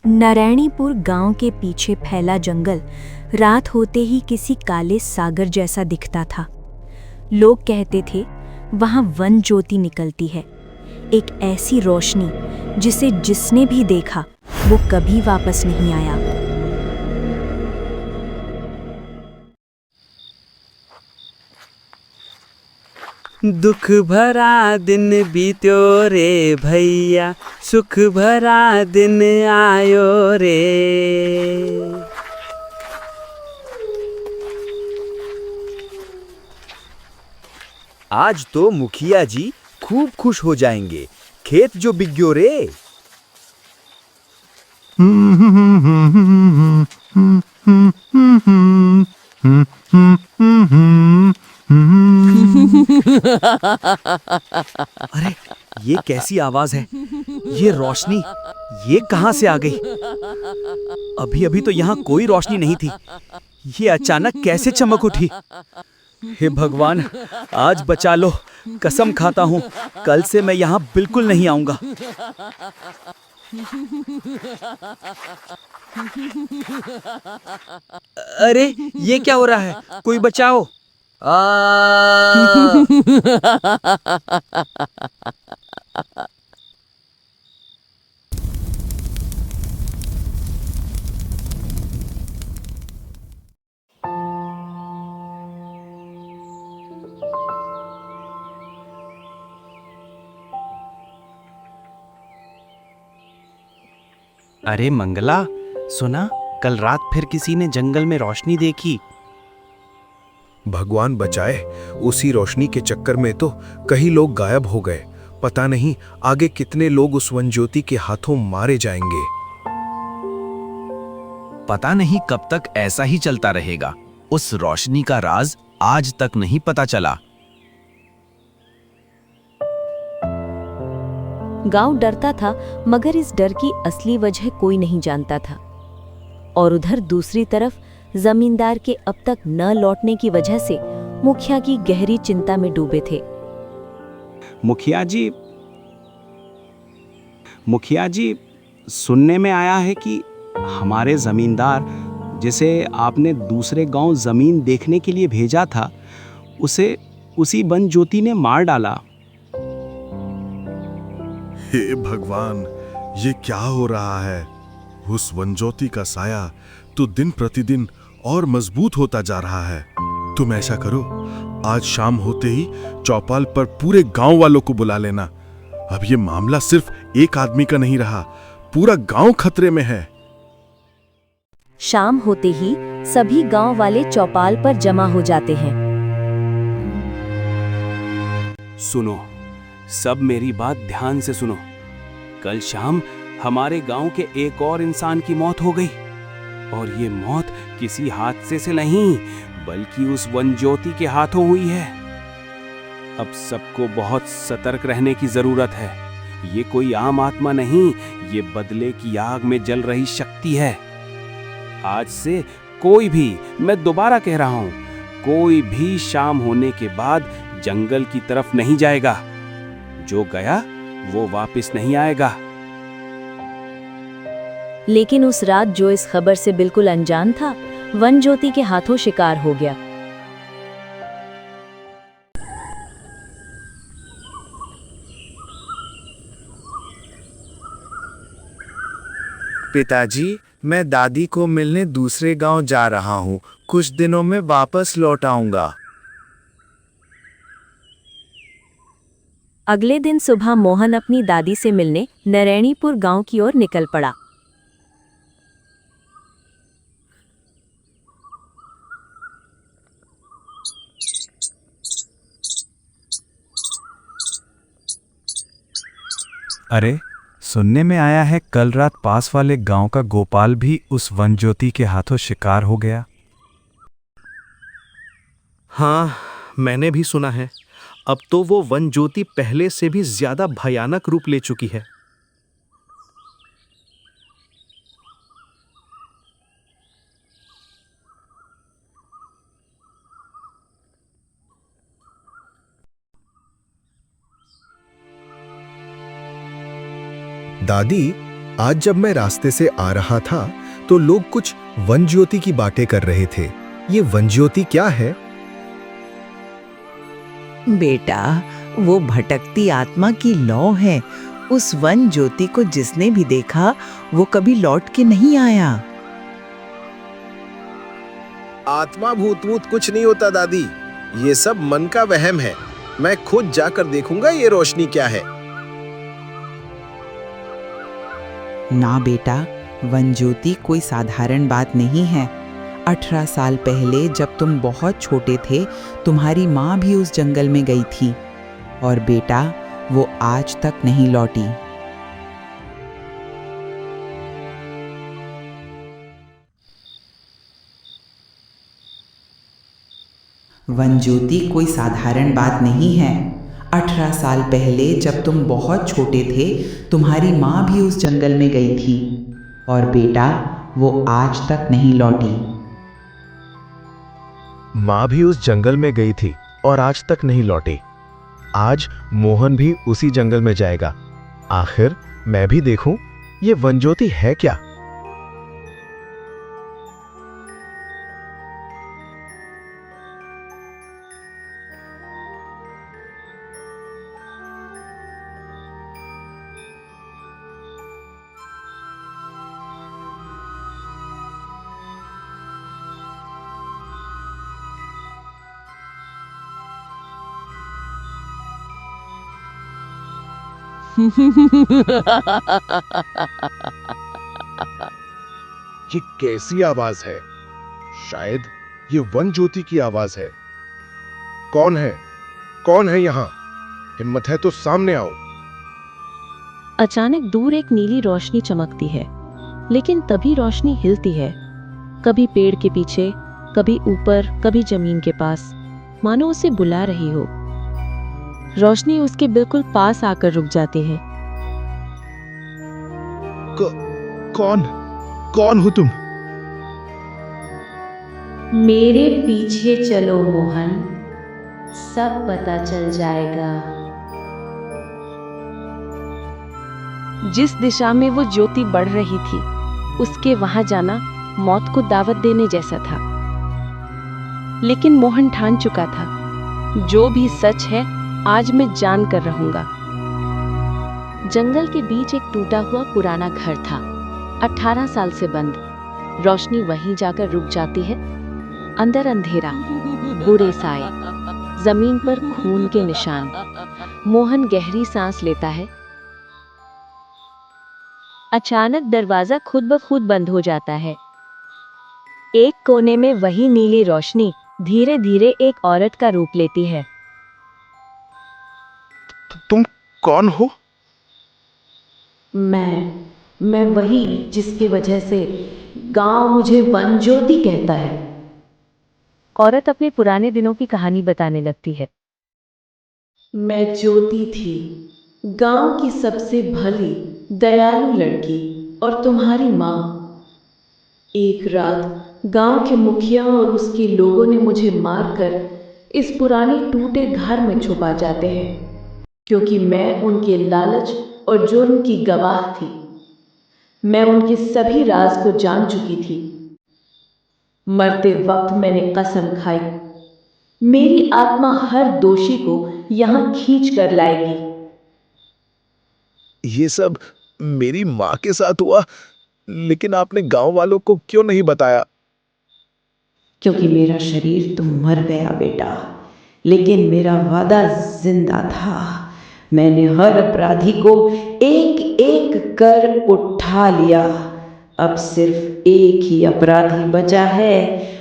नारायणीपुर गांव के पीछे फैला जंगल रात होते ही किसी काले सागर जैसा दिखता था। लोग कहते थे वहां वन ज्योति निकलती है, एक ऐसी रोशनी जिसे जिसने भी देखा वो कभी वापस नहीं आया। दुख भरा दिन बीत्यो रे भैया, सुख भरा दिन आयो रे। आज तो मुखिया जी खूब खुश हो जाएंगे, खेत जो बिक गयो रे। अरे ये कैसी आवाज है? ये रोशनी ये कहां से आ गई? अभी अभी तो यहाँ कोई रोशनी नहीं थी, ये अचानक कैसे चमक उठी? हे भगवान, आज बचा लो, कसम खाता हूँ कल से मैं यहाँ बिल्कुल नहीं आऊंगा। अरे ये क्या हो रहा है? कोई बचाओ। अरे मंगला, सुना कल रात फिर किसी ने जंगल में रोशनी देखी। भगवान बचाए, उसी रोशनी के चक्कर में तो कई लोग गायब हो गए। पता नहीं आगे कितने लोग उस वन ज्योति के हाथों मारे जाएंगे। पता नहीं कब तक ऐसा ही चलता रहेगा। उस रोशनी का राज आज तक नहीं पता चला। गांव डरता था, मगर इस डर की असली वजह कोई नहीं जानता था। और उधर दूसरी तरफ जमींदार के अब तक न लौटने की वजह से मुखिया की गहरी चिंता में डूबे थे। मुखिया जी, सुनने में आया है कि हमारे जमींदार, जिसे आपने दूसरे गांव जमीन देखने के लिए भेजा था, उसे उसी वन ज्योति ने मार डाला। हे भगवान, ये क्या हो रहा है? उस वन ज्योति का साया तो दिन प्रतिदिन और मजबूत होता जा रहा है। तुम ऐसा करो, आज शाम होते ही चौपाल पर पूरे गांव वालों को बुला लेना। अब ये मामला सिर्फ एक आदमी का नहीं रहा, पूरा गांव खतरे में है। शाम होते ही सभी गांव वाले चौपाल पर जमा हो जाते हैं। सुनो, सब मेरी बात ध्यान से सुनो। कल शाम हमारे गांव के एक और इंसान की मौत हो गई, और ये मौत किसी हादसे से नहीं बल्कि उस वन ज्योति के हाथों हुई है। अब सबको बहुत सतर्क रहने की जरूरत है। ये कोई आम आत्मा नहीं, ये बदले की आग में जल रही शक्ति है। आज से कोई भी, मैं दोबारा कह रहा हूं, कोई भी शाम होने के बाद जंगल की तरफ नहीं जाएगा। जो गया वो वापस नहीं आएगा। लेकिन उस रात जो इस खबर से बिल्कुल अनजान था, वन ज्योति के हाथों शिकार हो गया। पिताजी, मैं दादी को मिलने दूसरे गांव जा रहा हूँ। कुछ दिनों में वापस लौट आऊंगा। अगले दिन सुबह मोहन अपनी दादी से मिलने नारायणीपुर गांव की ओर निकल पड़ा। अरे, सुनने में आया है कल रात पास वाले गांव का गोपाल भी उस वन ज्योति के हाथों शिकार हो गया। हाँ, मैंने भी सुना है। अब तो वो वन ज्योति पहले से भी ज्यादा भयानक रूप ले चुकी है। दादी, आज जब मैं रास्ते से आ रहा था तो लोग कुछ वन ज्योति की बातें कर रहे थे। ये वन ज्योति क्या है? बेटा, वो भटकती आत्मा की लौ है। उस वन ज्योति को जिसने भी देखा वो कभी लौट के नहीं आया। आत्मा भूत भूत कुछ नहीं होता दादी, ये सब मन का वहम है। मैं खुद जाकर देखूंगा ये रोशनी क्या है। ना बेटा, वन ज्योति कोई साधारण बात नहीं है। 18 साल पहले जब तुम बहुत छोटे थे, तुम्हारी माँ भी उस जंगल में गई थी और बेटा वो आज तक नहीं लौटी। वन ज्योति कोई साधारण बात नहीं है। 18 साल पहले जब तुम बहुत छोटे थे, तुम्हारी माँ भी उस जंगल में गई थी और बेटा वो आज तक नहीं लौटी। माँ भी उस जंगल में गई थी और आज तक नहीं लौटी। आज मोहन भी उसी जंगल में जाएगा। आखिर मैं भी देखूं ये वन ज्योति है क्या। ये कैसी आवाज है? शायद ये वन ज्योति की आवाज है। कौन है? कौन है यहाँ? हिम्मत है तो सामने आओ। अचानक दूर एक नीली रोशनी चमकती है, लेकिन तभी रोशनी हिलती है, कभी पेड़ के पीछे, कभी ऊपर, कभी जमीन के पास, मानो उसे बुला रही हो। रोशनी उसके बिल्कुल पास आकर रुक जाती है। कौन हो तुम? मेरे पीछे चलो मोहन, सब पता चल जाएगा। जिस दिशा में वो ज्योति बढ़ रही थी, उसके वहां जाना मौत को दावत देने जैसा था। लेकिन मोहन ठान चुका था, जो भी सच है आज मैं जान कर रहूंगा। जंगल के बीच एक टूटा हुआ पुराना घर था, 18 साल से बंद। रोशनी वहीं जाकर रुक जाती है। अंदर अंधेरा, बुरे साए, जमीन पर खून के निशान। मोहन गहरी सांस लेता है। अचानक दरवाजा खुद ब खुद बंद हो जाता है। एक कोने में वही नीली रोशनी धीरे धीरे एक औरत का रूप लेती है। तुम कौन हो? मैं वही जिसकी वजह से गांव मुझे वन ज्योति कहता है। औरत अपने पुराने दिनों की कहानी बताने लगती है। मैं ज्योति थी, गांव की सबसे भली दयालु लड़की, और तुम्हारी माँ। एक रात गांव के मुखिया और उसके लोगों ने मुझे मारकर इस पुराने टूटे घर में छुपा जाते हैं, क्योंकि मैं उनके लालच और जुर्म की गवाह थी। मैं उनके सभी राज को जान चुकी थी। मरते वक्त मैंने कसम खाई, मेरी आत्मा हर दोषी को यहाँ खींच कर लाएगी। ये सब मेरी माँ के साथ हुआ, लेकिन आपने गांव वालों को क्यों नहीं बताया? क्योंकि मेरा शरीर तो मर गया बेटा, लेकिन मेरा वादा जिंदा था। मैंने हर अपराधी को एक एक कर उठा लिया। अब सिर्फ एक ही अपराधी बचा है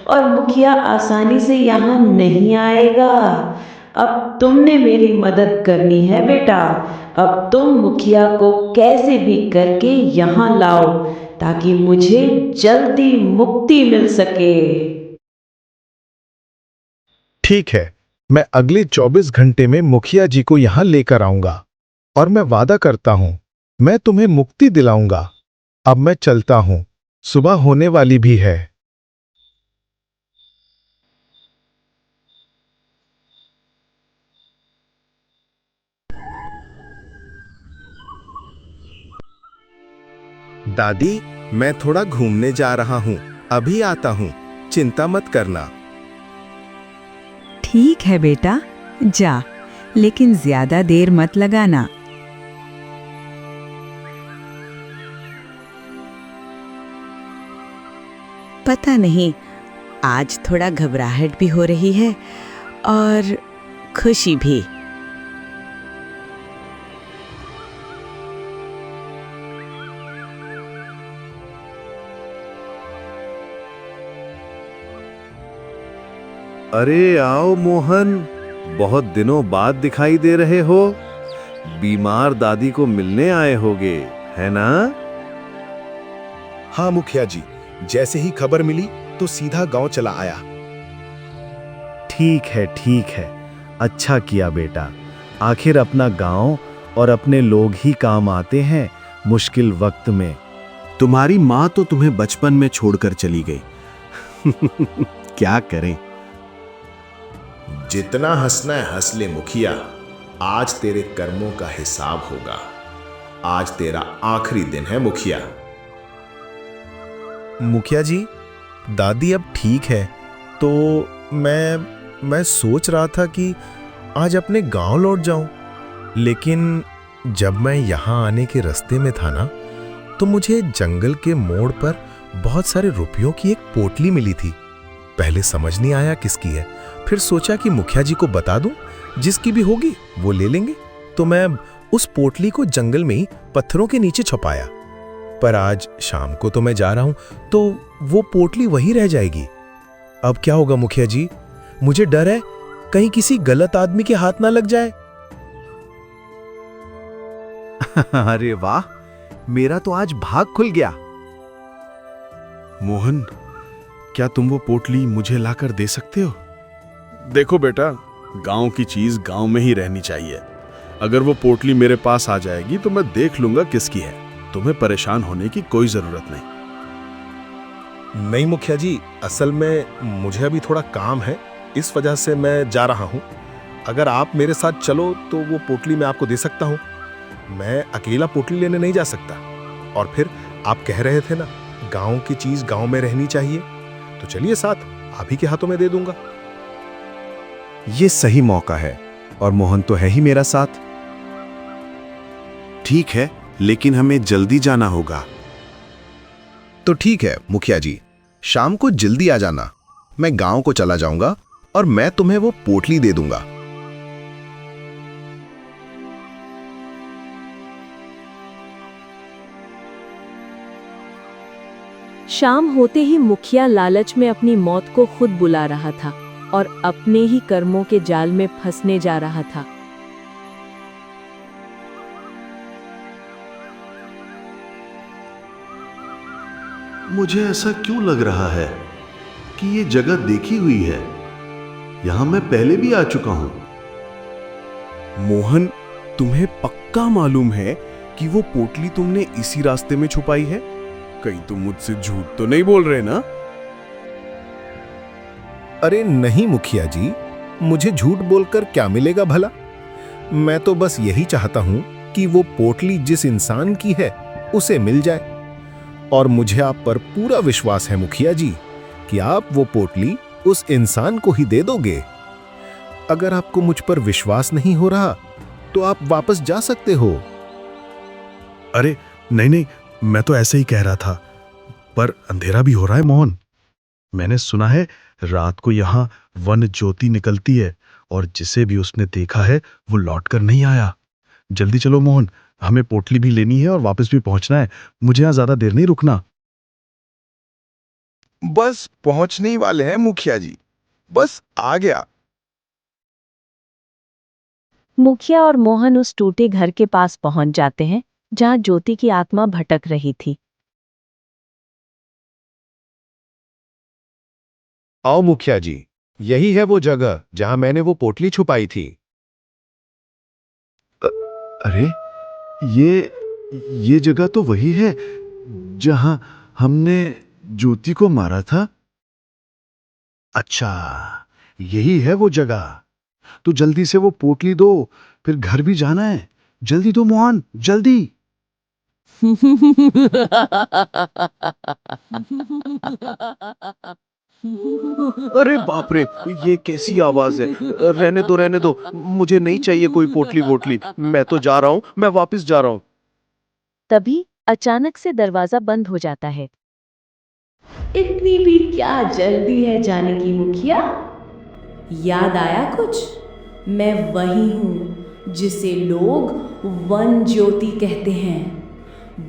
और मुखिया आसानी से यहाँ नहीं आएगा। अब तुमने मेरी मदद करनी है बेटा। अब तुम मुखिया को कैसे भी करके यहाँ लाओ, ताकि मुझे जल्दी मुक्ति मिल सके। ठीक है, मैं अगले 24 घंटे में मुखिया जी को यहाँ लेकर आऊंगा और मैं वादा करता हूं मैं तुम्हें मुक्ति दिलाऊंगा। अब मैं चलता हूं, सुबह होने वाली भी है। दादी, मैं थोड़ा घूमने जा रहा हूँ, अभी आता हूँ, चिंता मत करना। ठीक है बेटा, जा, लेकिन ज्यादा देर मत लगाना। पता नहीं, आज थोड़ा घबराहट भी हो रही है और खुशी भी। अरे आओ मोहन, बहुत दिनों बाद दिखाई दे रहे हो। बीमार दादी को मिलने आए होगे, है ना? हाँ मुखिया जी, जैसे ही खबर मिली तो सीधा गांव चला आया। ठीक है, अच्छा किया बेटा। आखिर अपना गांव और अपने लोग ही काम आते हैं मुश्किल वक्त में। तुम्हारी माँ तो तुम्हें बचपन में छोड़कर चली गई। क्या करें। जितना हंसना है हंस ले मुखिया, आज तेरे कर्मों का हिसाब होगा। आज तेरा आखिरी दिन है मुखिया। मुखिया जी, दादी अब ठीक है, तो मैं सोच रहा था कि आज अपने गांव लौट जाऊं। लेकिन जब मैं यहां आने के रास्ते में था ना, तो मुझे जंगल के मोड़ पर बहुत सारे रुपयों की एक पोटली मिली थी। पहले समझ नहीं आया किसकी है, फिर सोचा कि मुखिया जी को बता दूं, जिसकी भी होगी वो ले लेंगे। तो मैं उस पोटली को जंगल में ही पत्थरों के नीचे छुपाया। पर आज शाम को तो मैं जा रहा हूं, तो वो पोटली वहीं रह जाएगी। अब क्या होगा मुखिया जी? मुझे डर है कहीं किसी गलत आदमी के हाथ ना लग जाए। अरे वाह, मेरा तो आज भाग खुल गया। मोहन, क्या तुम वो पोटली मुझे लाकर दे सकते हो? देखो बेटा, गांव की चीज गांव में ही रहनी चाहिए। अगर वो पोटली मेरे पास आ जाएगी तो मैं देख लूंगा किसकी है। तुम्हें परेशान होने की कोई जरूरत नहीं। नहीं मुखिया जी, असल में मुझे अभी थोड़ा काम है, इस वजह से मैं जा रहा हूं। अगर आप मेरे साथ चलो तो वो पोटली मैं आपको दे सकता हूं। मैं अकेला पोटली लेने नहीं जा सकता। और फिर आप कह रहे थे ना, गांव की चीज गांव में रहनी चाहिए, तो चलिए साथ, आप ही के हाथों में दे दूंगा। ये सही मौका है, और मोहन तो है ही मेरा साथ। ठीक है, लेकिन हमें जल्दी जाना होगा। तो ठीक है मुखिया जी, शाम को जल्दी आ जाना। मैं गांव को चला जाऊंगा और मैं तुम्हें वो पोटली दे दूंगा। शाम होते ही मुखिया लालच में अपनी मौत को खुद बुला रहा था और अपने ही कर्मों के जाल में फंसने जा रहा था। मुझे ऐसा क्यों लग रहा है कि ये जगह देखी हुई है। यहां मैं पहले भी आ चुका हूं। मोहन, तुम्हें पक्का मालूम है कि वो पोटली तुमने इसी रास्ते में छुपाई है? कहीं तुम मुझसे झूठ तो नहीं बोल रहे ना? अरे नहीं मुखिया जी, मुझे झूठ बोलकर क्या मिलेगा भला। मैं तो बस यही चाहता हूं कि वो पोटली जिस इंसान की है उसे मिल जाए। और मुझे आप पर पूरा विश्वास है मुखिया जी कि आप वो पोटली उस इंसान को ही दे दोगे। अगर आपको मुझ पर विश्वास नहीं हो रहा तो आप वापस जा सकते हो। अरे नहीं, मैं तो ऐसे ही कह रहा था, पर अंधेरा भी हो रहा है मोहन। मैंने सुना है रात को यहाँ वन ज्योति निकलती है, और जिसे भी उसने देखा है वो लौटकर नहीं आया। जल्दी चलो मोहन, हमें पोटली भी लेनी है और वापस भी पहुंचना है। मुझे यहाँ ज्यादा देर नहीं रुकना। बस पहुंचने ही वाले हैं मुखिया जी, बस आ गया। मुखिया और मोहन उस टूटे घर के पास पहुंच जाते हैं जहां ज्योति की आत्मा भटक रही थी। आओ मुखिया जी, यही है वो जगह जहां मैंने वो पोटली छुपाई थी। अरे ये जगह तो वही है जहां हमने ज्योति को मारा था। अच्छा, यही है वो जगह। तो जल्दी से वो पोटली दो, फिर घर भी जाना है। जल्दी दो मोहन, जल्दी। अरे बाप रे, ये कैसी आवाज है? रहने दो, मुझे नहीं चाहिए कोई पोटली वोटली। मैं तो जा रहा हूँ, मैं वापस जा रहा हूँ। तभी अचानक से दरवाजा बंद हो जाता है। इतनी भी क्या जल्दी है जाने की मुखिया? याद आया कुछ? मैं वही हूँ जिसे लोग वन ज्योति कहते हैं।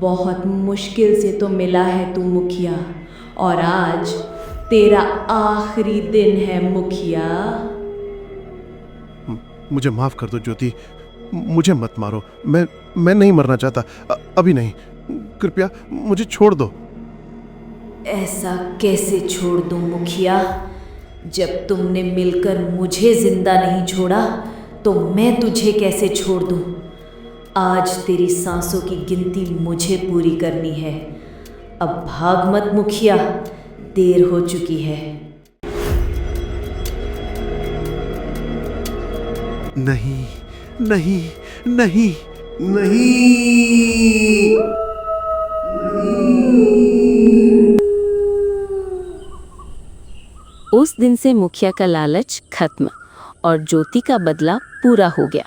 बहुत मुश्किल से तो मिला है तू मुखिया, और आज तेरा आखिरी दिन है मुखिया। मुझे माफ कर दो ज्योति, मुझे मत मारो। मैं नहीं मरना चाहता, अभी नहीं। कृपया मुझे छोड़ दो। ऐसा कैसे छोड़ दूं मुखिया? जब तुमने मिलकर मुझे जिंदा नहीं छोड़ा तो मैं तुझे कैसे छोड़ दूं? आज तेरी सांसों की गिनती मुझे पूरी करनी है। अब भाग मत मुखिया, देर हो चुकी है। नहीं नहीं नहीं नहीं। उस दिन से मुखिया का लालच खत्म और ज्योति का बदला पूरा हो गया।